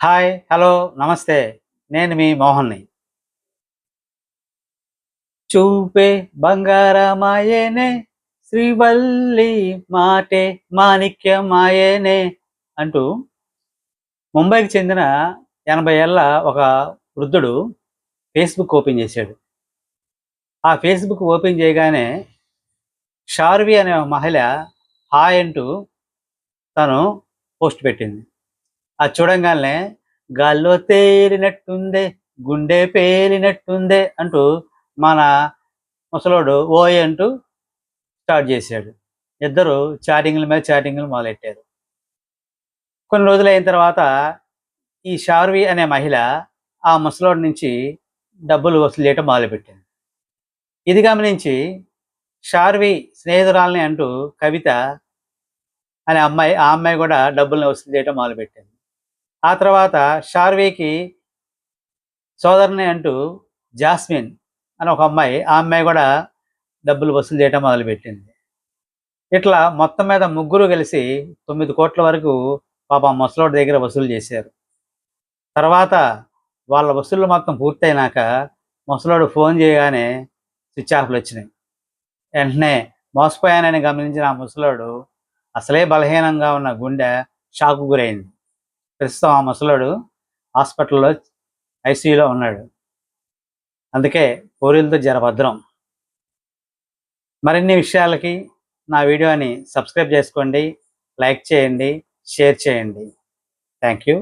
Hi, hello, నమస్తే. నేను మీ మోహన్‌ని. చూపే బంగారమాయెనే, శ్రీవల్లి మాటే మాణిక్యమాయెనే అంటూ ముంబైకి చెందిన 80 ఏళ్ల ఒక వృద్ధుడు ఫేస్‌బుక్ ఓపెన్ చేశాడు. ఆ ఫేస్‌బుక్ ఓపెన్ చేయగానే షార్వి అనే ఒక మహిళ హాయ్ అంటూ తను పోస్ట్ పెట్టింది. అది చూడంగాల్నే గాల్లో తేలినట్టుందే, గుండె పేలినట్టుందే అంటూ మన ముసలోడు ఓయ్ అంటూ స్టార్ట్ చేశాడు. ఇద్దరు చాటింగ్‌ల మీద చాటింగ్‌లు మొదలెట్టారు. కొన్ని రోజులయిన తర్వాత ఈ షార్వి అనే మహిళ ఆ ముసలోడి నుంచి డబ్బులు వసూలు చేయటం మొదలుపెట్టింది. ఇది గమనించి షార్వి స్నేహితురాలిని అంటూ కవిత అనే అమ్మాయి, ఆ అమ్మాయి కూడా డబ్బుల్ని వసూలు చేయటం మొదలుపెట్టింది. ఆ తర్వాత షార్వికి సోదరుని అంటూ జాస్మిన్ అని ఒక అమ్మాయి, ఆ అమ్మాయి కూడా డబ్బులు వసూలు చేయటం మొదలుపెట్టింది. ఇట్లా మొత్తం మీద ముగ్గురు కలిసి 9,00,00,000 వరకు పాపం ముసలోడి దగ్గర వసూలు చేశారు. తర్వాత వాళ్ళ వసూళ్లు మొత్తం పూర్తయినాక ముసలోడు ఫోన్ చేయగానే స్విచ్ ఆఫ్‌లొచ్చినాయి. వెంటనే మోసపోయానని గమనించిన ఆ ముసలోడు అసలే బలహీనంగా ఉన్న గుండె షాక్‌కు గురైంది. ప్రస్తుతం ఆ ముసలోడు హాస్పిటల్‌లో ఐసీయూలో ఉన్నాడు. అందుకే పోరీలతో జర భద్రం. మరిన్ని విషయాలకి నా వీడియోని సబ్స్క్రైబ్ చేసుకోండి, లైక్ చేయండి, షేర్ చేయండి. Thank you.